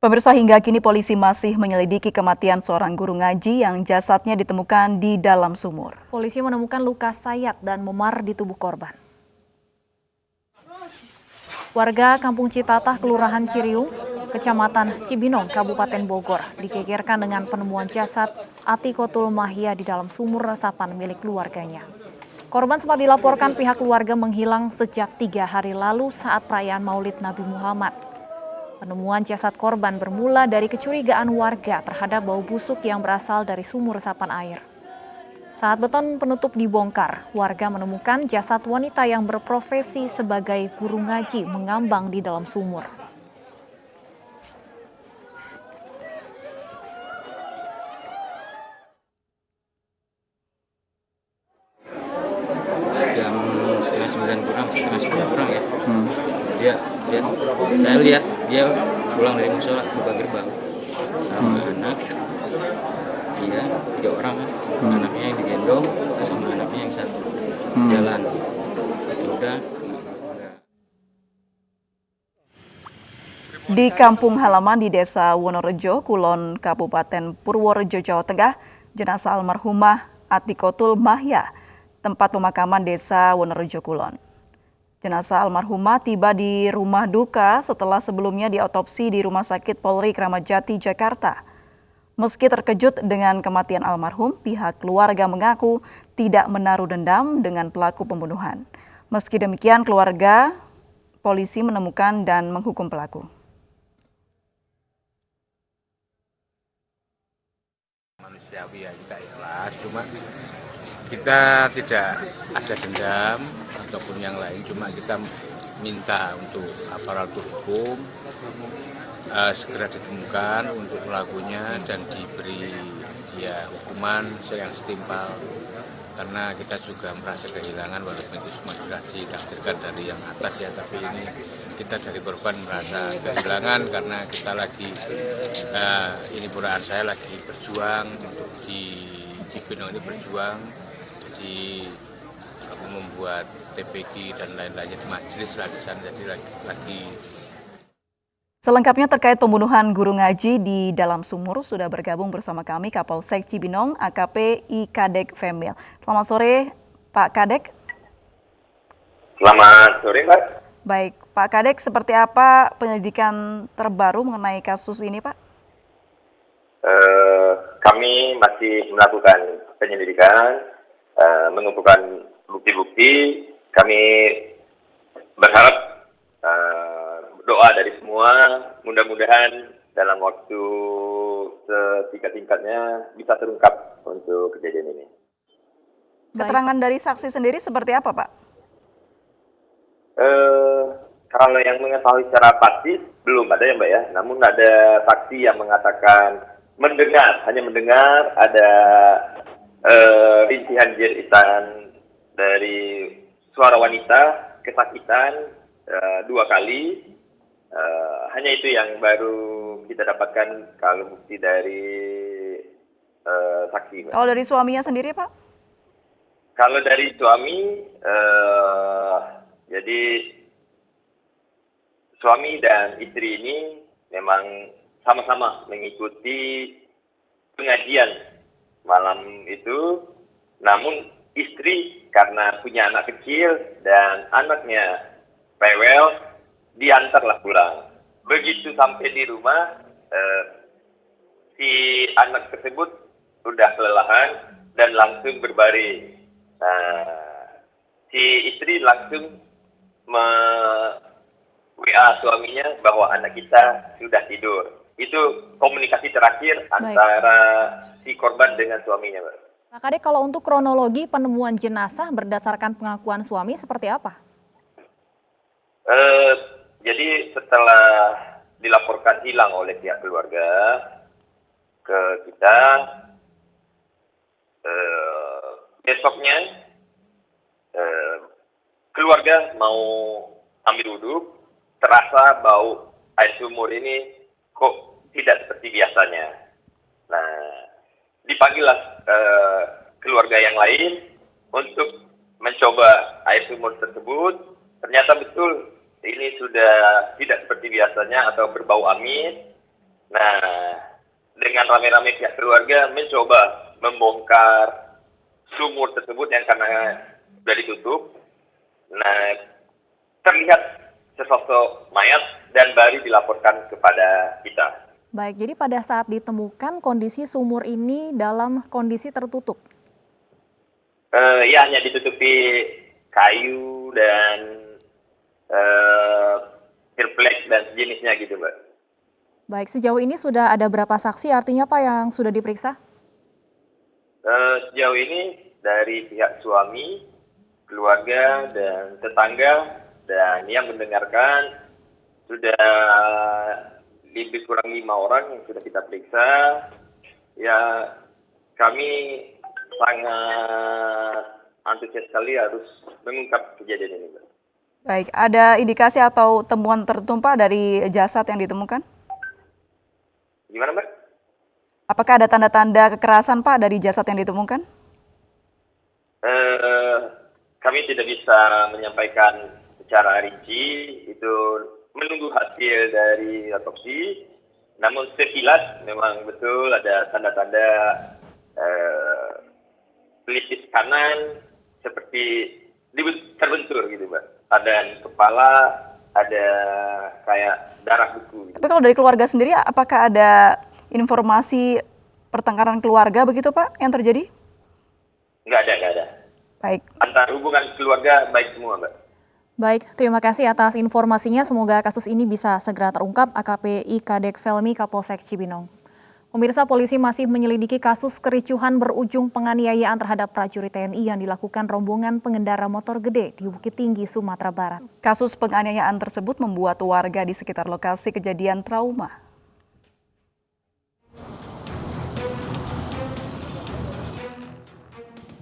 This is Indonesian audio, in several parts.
Pemirsa, hingga kini polisi masih menyelidiki kematian seorang guru ngaji yang jasadnya ditemukan di dalam sumur. Polisi menemukan luka sayat dan memar di tubuh korban. Warga Kampung Citatah, Kelurahan Ciriung, Kecamatan Cibinong, Kabupaten Bogor, digegerkan dengan penemuan jasad Atikotul Mahya di dalam sumur resapan milik keluarganya. Korban sempat dilaporkan pihak keluarga menghilang sejak 3 hari lalu saat perayaan Maulid Nabi Muhammad. Penemuan jasad korban bermula dari kecurigaan warga terhadap bau busuk yang berasal dari sumur resapan air. Saat beton penutup dibongkar, warga menemukan jasad wanita yang berprofesi sebagai guru ngaji mengambang di dalam sumur. Jam setengah 9 kurang, setengah 10 kurang ya. Saya lihat dia pulang dari musola, buka gerbang sama anak, dia 3 orang kan, anaknya yang digendong sama anaknya yang satu jalan. Ya udah. Di kampung halaman di Desa Wonorejo, Kulon, Kabupaten Purworejo, Jawa Tengah, jenazah almarhumah Atikotul Mahya, tempat pemakaman Desa Wonorejo Kulon. Jenazah almarhumah tiba di rumah duka setelah sebelumnya diotopsi di Rumah Sakit Polri Kramat Jati, Jakarta. Meski terkejut dengan kematian almarhum, pihak keluarga mengaku tidak menaruh dendam dengan pelaku pembunuhan. Meski demikian, keluarga polisi menemukan dan menghukum pelaku. Manusiawi ya, kita ikhlas, cuma kita tidak ada dendam ataupun yang lain, cuma kita minta untuk aparatur hukum segera ditemukan untuk pelakunya dan diberi ya hukuman yang setimpal, karena kita juga merasa kehilangan walaupun itu semua sudah ditakdirkan dari yang atas ya, tapi ini kita dari korban merasa kehilangan karena kita lagi ini perusahaan saya lagi berjuang untuk di Cibinong ini berjuang di membuat TPQ dan lain-lainnya di majelis lagi, jadi lagi. Selengkapnya terkait pembunuhan guru ngaji di dalam sumur sudah bergabung bersama kami Kapolsek Cibinong AKP I Kadek Femil. Selamat sore Pak Kadek. Selamat sore Pak. Baik Pak Kadek, seperti apa penyelidikan terbaru mengenai kasus ini Pak? Kami masih melakukan penyelidikan, mengumpulkan bukti-bukti. Kami berharap doa dari semua, mudah-mudahan dalam waktu setingkat-tingkatnya bisa terungkap untuk kejadian ini. Keterangan dari saksi sendiri seperti apa Pak? Kalau yang mengetahui secara pasti belum ada ya Mbak ya, namun ada saksi yang mengatakan hanya mendengar ada rintihan jeritan dari suara wanita kesakitan 2 kali. Hanya itu yang baru kita dapatkan kalau bukti dari saksi. Kalau dari suaminya sendiri Pak? Kalau dari suami, jadi suami dan istri ini memang sama-sama mengikuti pengajian malam itu, namun istri karena punya anak kecil dan anaknya rewel, diantarlah pulang. Begitu sampai di rumah, si anak tersebut sudah kelelahan dan langsung berbaring. Si istri langsung WA suaminya bahwa anak kita sudah tidur. Itu komunikasi terakhir antara si korban dengan suaminya, Pak. Pak Kadek, kalau untuk kronologi penemuan jenazah berdasarkan pengakuan suami seperti apa? Jadi setelah dilaporkan hilang oleh pihak keluarga ke kita, besoknya keluarga mau ambil wudhu, terasa bau air sumur ini kok tidak seperti biasanya. Nah, dipanggillah keluarga yang lain untuk mencoba air sumur tersebut. Ternyata betul ini sudah tidak seperti biasanya atau berbau amis. Nah, dengan rame-rame pihak keluarga mencoba membongkar sumur tersebut yang karena sudah ditutup. Nah, terlihat sesosok mayat dan baru dilaporkan kepada kita. Baik, jadi pada saat ditemukan kondisi sumur ini dalam kondisi tertutup. Ya, hanya ditutupi kayu dan triplek dan sejenisnya gitu, Mbak. Baik, sejauh ini sudah ada berapa saksi artinya Pak yang sudah diperiksa? Sejauh ini dari pihak suami, keluarga, dan tetangga, dan yang mendengarkan sudah lebih kurang 5 orang yang sudah kita periksa. Ya, kami sangat antusias sekali harus mengungkap kejadian ini, Mbak. Baik, ada indikasi atau temuan tertentu Pak dari jasad yang ditemukan? Gimana, Mbak? Apakah ada tanda-tanda kekerasan Pak dari jasad yang ditemukan? Kami tidak bisa menyampaikan secara rinci, itu menunggu hasil dari otopsi. Namun sekilas memang betul ada tanda-tanda pelipis kanan seperti terbentur gitu, Mbak. Ada kepala, ada kayak darah beku. Gitu. Tapi kalau dari keluarga sendiri, apakah ada informasi pertengkaran keluarga begitu Pak yang terjadi? Nggak ada. Baik. Antar hubungan keluarga baik semua, Mbak. Baik, terima kasih atas informasinya. Semoga kasus ini bisa segera terungkap. AKP Kadek Felmi, Kapolsek Cibinong. Pemirsa, polisi masih menyelidiki kasus kericuhan berujung penganiayaan terhadap prajurit TNI yang dilakukan rombongan pengendara motor gede di Bukit Tinggi, Sumatera Barat. Kasus penganiayaan tersebut membuat warga di sekitar lokasi kejadian trauma.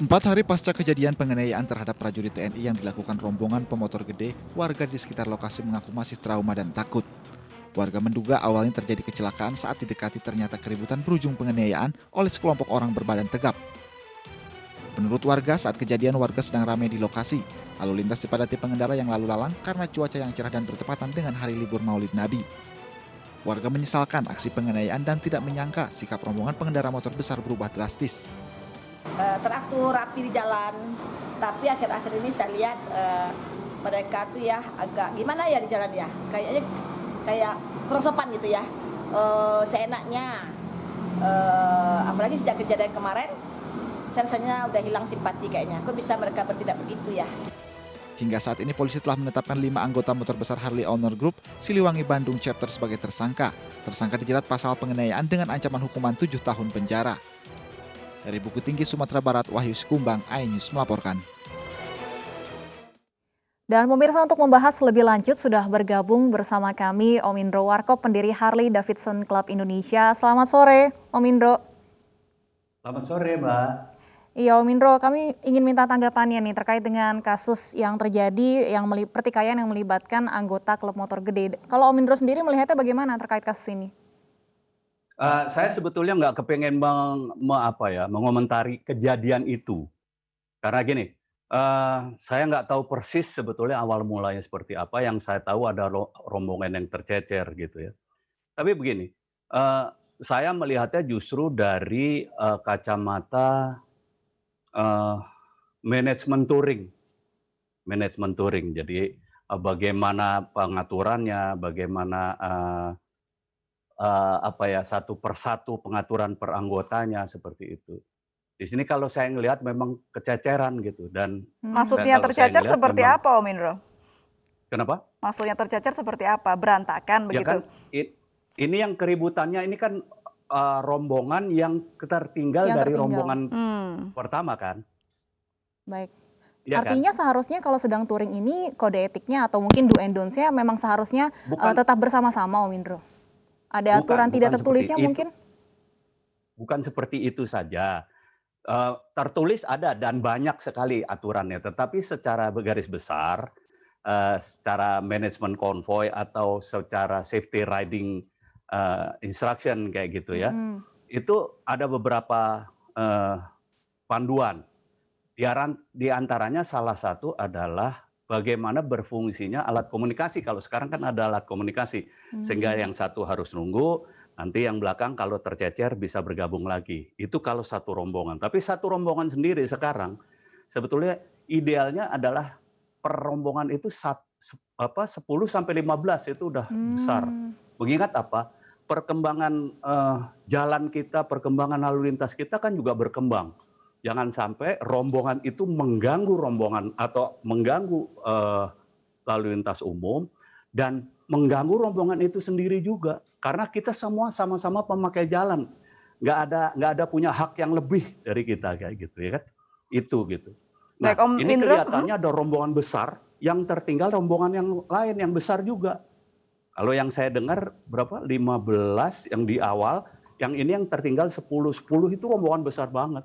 Empat hari pasca kejadian penganiayaan terhadap prajurit TNI yang dilakukan rombongan pemotor gede, warga di sekitar lokasi mengaku masih trauma dan takut. Warga menduga awalnya terjadi kecelakaan saat didekati ternyata keributan berujung penganiayaan oleh sekelompok orang berbadan tegap. Menurut warga, saat kejadian warga sedang ramai di lokasi. Lalu lintas dipadati pengendara yang lalu lalang karena cuaca yang cerah dan bertepatan dengan hari libur Maulid Nabi. Warga menyesalkan aksi penganiayaan dan tidak menyangka sikap rombongan pengendara motor besar berubah drastis. Teratur rapi di jalan, tapi akhir-akhir ini saya lihat mereka tuh ya agak gimana ya di jalan ya, kayaknya kayak kurang sopan gitu ya, seenaknya, apalagi sejak kejadian kemarin, saya rasanya udah hilang simpati kayaknya, kok bisa mereka bertindak begitu ya. Hingga saat ini polisi telah menetapkan 5 anggota motor besar Harley Owner Group Siliwangi Bandung Chapter sebagai tersangka. Tersangka dijerat pasal penganiayaan dengan ancaman hukuman 7 tahun penjara. Dari Bukit Tinggi, Sumatera Barat, Wahyu Sikumbang, iNews melaporkan. Dan pemirsa, untuk membahas lebih lanjut sudah bergabung bersama kami Om Indro Warkop, pendiri Harley Davidson Club Indonesia. Selamat sore, Om Indro. Selamat sore, Mbak. Iya, Om Indro, kami ingin minta tanggapannya nih terkait dengan kasus yang terjadi, pertikaian yang melibatkan anggota klub motor gede. Kalau Om Indro sendiri melihatnya bagaimana terkait kasus ini? Saya sebetulnya nggak kepengen mengomentari kejadian itu. Karena gini, saya nggak tahu persis sebetulnya awal mulanya seperti apa. Yang saya tahu ada rombongan yang tercecer gitu ya. Tapi begini, saya melihatnya justru dari kacamata manajemen touring. Jadi bagaimana pengaturannya, bagaimana satu persatu pengaturan per anggotanya seperti itu. Di sini kalau saya ngelihat memang kececeran gitu dan Maksudnya tercecer seperti memang, apa, Om Indro? Kenapa? Maksudnya tercecer seperti apa? Berantakan Ya begitu? kan, ini yang keributannya ini kan rombongan yang tertinggal dari rombongan pertama kan. Baik. Ya Artinya kan? seharusnya kalau sedang touring ini kode etiknya atau mungkin do and don'ts-nya memang seharusnya tetap bersama-sama, Om Indro. Ada aturan tidak tertulisnya mungkin? Bukan seperti itu saja. Tertulis ada dan banyak sekali aturannya, tetapi secara garis besar, secara manajemen konvoy atau secara safety riding instruction kayak gitu ya, itu ada beberapa panduan. Di antaranya salah satu adalah bagaimana berfungsinya alat komunikasi. Kalau sekarang kan ada alat komunikasi, sehingga yang satu harus nunggu, Nanti yang belakang kalau tercecer bisa bergabung lagi. Itu kalau satu rombongan. Tapi satu rombongan sendiri sekarang sebetulnya idealnya adalah per rombongan itu 10 sampai 15 itu udah besar. Mengingat apa? Perkembangan jalan kita, perkembangan lalu lintas kita kan juga berkembang. Jangan sampai rombongan itu mengganggu rombongan atau mengganggu lalu lintas umum dan mengganggu rombongan itu sendiri juga. Karena kita semua sama-sama pemakai jalan. Nggak ada punya hak yang lebih dari kita kayak gitu ya kan. Itu gitu. Nah, Baik, Om ini Indro. kelihatannya ada rombongan besar yang tertinggal rombongan yang lain yang besar juga. Kalau yang saya dengar berapa? 15 yang di awal, yang ini yang tertinggal 10 itu rombongan besar banget.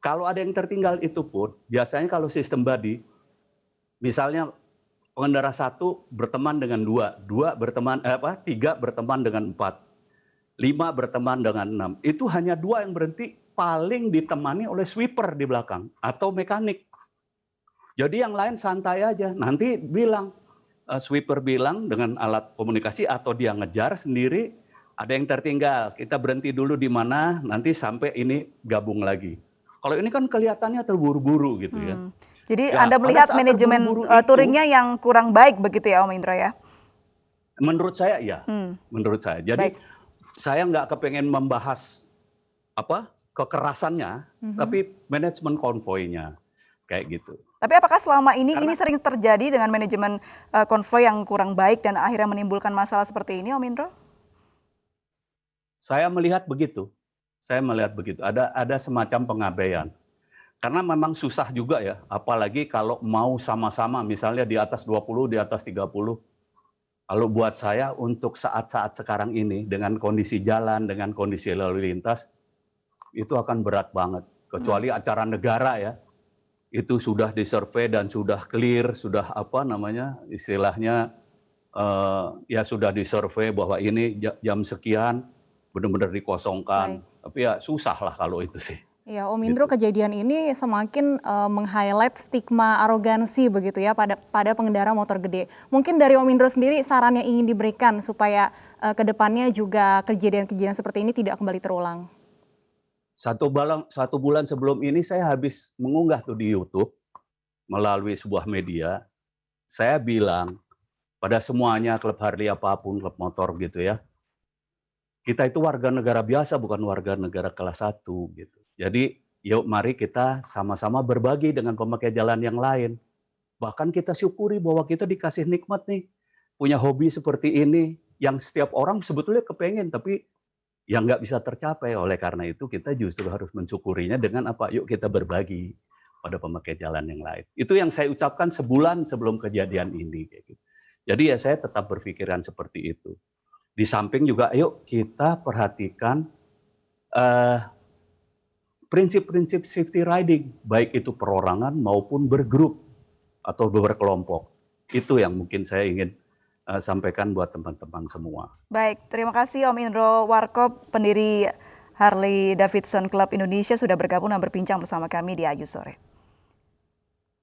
Kalau ada yang tertinggal itu pun biasanya kalau sistem body, misalnya pengendara 1 berteman dengan 2 berteman 3 berteman dengan 4, 5 berteman dengan 6. Itu hanya 2 yang berhenti, paling ditemani oleh sweeper di belakang atau mekanik. Jadi yang lain santai aja. Nanti bilang sweeper bilang dengan alat komunikasi atau dia ngejar sendiri, ada yang tertinggal, kita berhenti dulu di mana, nanti sampai ini gabung lagi. Kalau ini kan kelihatannya terburu-buru gitu ya. Jadi Ya, Anda pada melihat saat manajemen terburu-buru itu, touringnya yang kurang baik begitu ya Om Indro ya? Menurut saya ya, menurut saya. Jadi Baik. saya nggak kepengen membahas kekerasannya, tapi manajemen konvoynya kayak gitu. Tapi apakah selama ini sering terjadi dengan manajemen konvoi yang kurang baik dan akhirnya menimbulkan masalah seperti ini Om Indro? Saya melihat begitu. Ada semacam pengabaian. Karena memang susah juga ya, apalagi kalau mau sama-sama misalnya di atas 20, di atas 30. Kalau buat saya untuk saat-saat sekarang ini dengan kondisi jalan, dengan kondisi lalu lintas, itu akan berat banget. Kecuali acara negara ya, itu sudah disurvey dan sudah clear, sudah istilahnya ya sudah disurvey bahwa ini jam sekian benar-benar dikosongkan. Tapi ya susah lah kalau itu sih. Ya, Om Indro, kejadian ini semakin meng-highlight stigma arogansi begitu ya pada pengendara motor gede. Mungkin dari Om Indro sendiri saran yang ingin diberikan supaya ke depannya juga kejadian-kejadian seperti ini tidak kembali terulang. Satu bulan sebelum ini saya habis mengunggah tuh di YouTube melalui sebuah media. Saya bilang pada semuanya, klub Harley apapun, klub motor gitu ya. Kita itu warga negara biasa, bukan warga negara kelas 1 gitu. Jadi yuk mari kita sama-sama berbagi dengan pemakai jalan yang lain. Bahkan kita syukuri bahwa kita dikasih nikmat nih. Punya hobi seperti ini yang setiap orang sebetulnya kepengen tapi yang nggak bisa tercapai. Oleh karena itu kita justru harus mensyukurinya dengan apa? Yuk kita berbagi pada pemakai jalan yang lain. Itu yang saya ucapkan sebulan sebelum kejadian ini. Jadi ya saya tetap berpikiran seperti itu. Di samping juga yuk kita perhatikan prinsip-prinsip safety riding, baik itu perorangan maupun bergrup atau berkelompok. Itu yang mungkin saya ingin sampaikan buat teman-teman semua. Baik, terima kasih Om Indro Warkop, pendiri Harley Davidson Club Indonesia sudah bergabung dan berbincang bersama kami di Ayu Sore.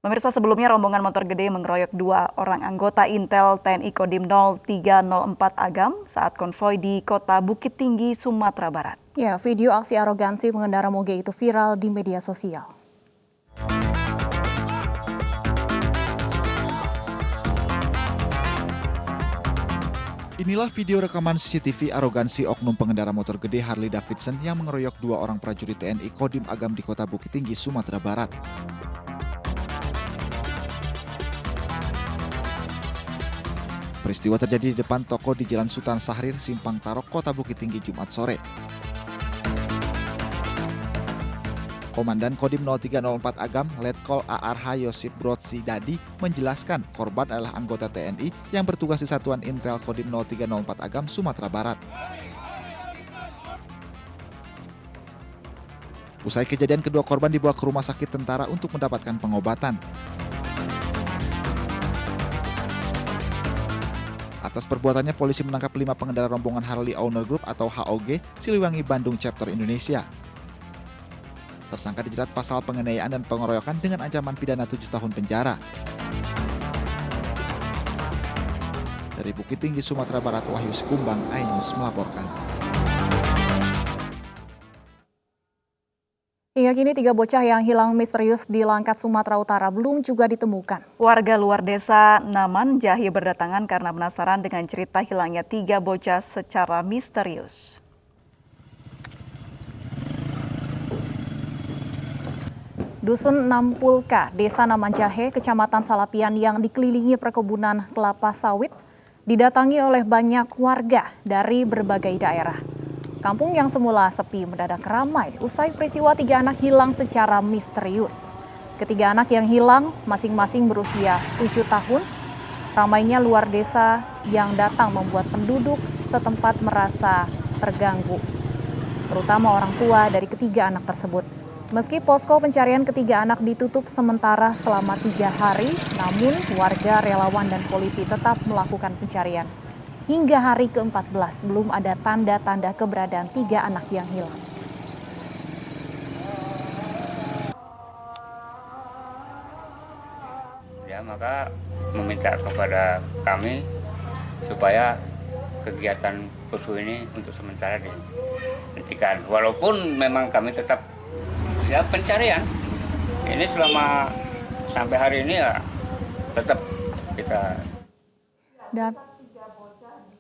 Pemirsa, sebelumnya rombongan motor gede mengeroyok 2 orang anggota Intel TNI Kodim 0304 Agam saat konvoi di Kota Bukit Tinggi, Sumatera Barat. Ya, video aksi arogansi pengendara moge itu viral di media sosial. Inilah video rekaman CCTV arogansi oknum pengendara motor gede Harley Davidson yang mengeroyok 2 orang prajurit TNI Kodim Agam di Kota Bukit Tinggi, Sumatera Barat. Peristiwa terjadi di depan toko di Jalan Sultan Sahrir, Simpang Tarok, Kota Bukit Tinggi, Jumat sore. Komandan Kodim 0304 Agam, Letkol ARH Yosip Brotsi Dadi, menjelaskan korban adalah anggota TNI yang bertugas di Satuan Intel Kodim 0304 Agam, Sumatera Barat. Usai kejadian, kedua korban dibawa ke rumah sakit tentara untuk mendapatkan pengobatan. Atas perbuatannya, polisi menangkap 5 pengendara rombongan Harley Owner Group atau HOG Siliwangi Bandung Chapter Indonesia. Tersangka dijerat pasal penganiayaan dan pengeroyokan dengan ancaman pidana 7 tahun penjara. Dari Bukit Tinggi, Sumatera Barat, Wahyu Sekumbang, iNews melaporkan. Hingga kini 3 bocah yang hilang misterius di Langkat, Sumatera Utara belum juga ditemukan. Warga luar desa Naman Jahe berdatangan karena penasaran dengan cerita hilangnya 3 bocah secara misterius. Dusun Nampulka, Desa Naman Jahe, Kecamatan Salapian yang dikelilingi perkebunan kelapa sawit, didatangi oleh banyak warga dari berbagai daerah. Kampung yang semula sepi mendadak ramai usai peristiwa 3 anak hilang secara misterius. Ketiga anak yang hilang masing-masing berusia 7 tahun. Ramainya luar desa yang datang membuat penduduk setempat merasa terganggu, terutama orang tua dari ketiga anak tersebut. Meski posko pencarian ketiga anak ditutup sementara selama 3 hari, namun warga, relawan, dan polisi tetap melakukan pencarian. Hingga hari ke-14 belum ada tanda-tanda keberadaan 3 anak yang hilang. Ya, maka meminta kepada kami supaya kegiatan posko ini untuk sementara dihentikan. Walaupun memang kami tetap ya pencarian ini selama sampai hari ini ya tetap kita.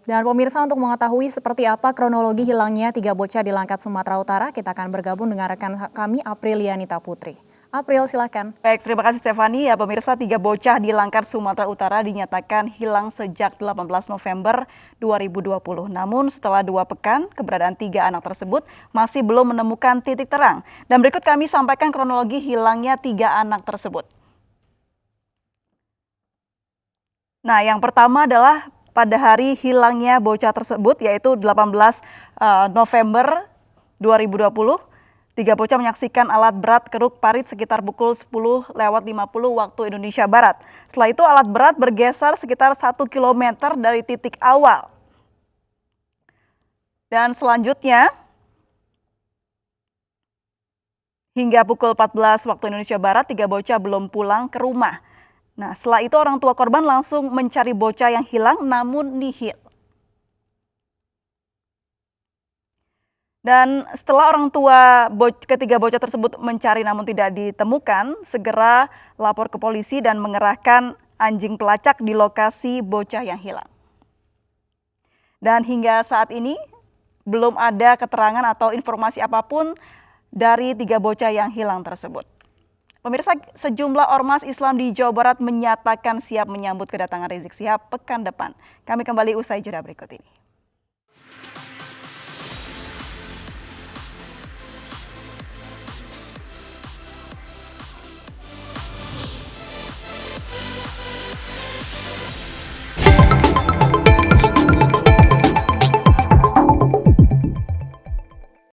Dan pemirsa, untuk mengetahui seperti apa kronologi hilangnya 3 bocah di Langkat, Sumatera Utara, kita akan bergabung dengan rekan kami Aprilianita Putri. April, silakan. Baik, terima kasih Stefani. Ya, pemirsa, 3 bocah di Langkat, Sumatera Utara dinyatakan hilang sejak 18 November 2020. Namun setelah 2 pekan, keberadaan 3 anak tersebut masih belum menemukan titik terang. Dan berikut kami sampaikan kronologi hilangnya 3 anak tersebut. Nah, yang pertama adalah pada hari hilangnya bocah tersebut, yaitu 18 November 2020. 3 bocah menyaksikan alat berat keruk parit sekitar pukul 10.50 waktu Indonesia Barat. Setelah itu alat berat bergeser sekitar 1 km dari titik awal. Dan selanjutnya, hingga pukul 14 waktu Indonesia Barat, 3 bocah belum pulang ke rumah. Nah, setelah itu orang tua korban langsung mencari bocah yang hilang namun nihil. Dan setelah orang tua ketiga bocah tersebut mencari namun tidak ditemukan, segera lapor ke polisi dan mengerahkan anjing pelacak di lokasi bocah yang hilang. Dan hingga saat ini belum ada keterangan atau informasi apapun dari 3 bocah yang hilang tersebut. Pemirsa, sejumlah ormas Islam di Jawa Barat menyatakan siap menyambut kedatangan Rizik Syihab pekan depan. Kami kembali usai jeda berikut ini.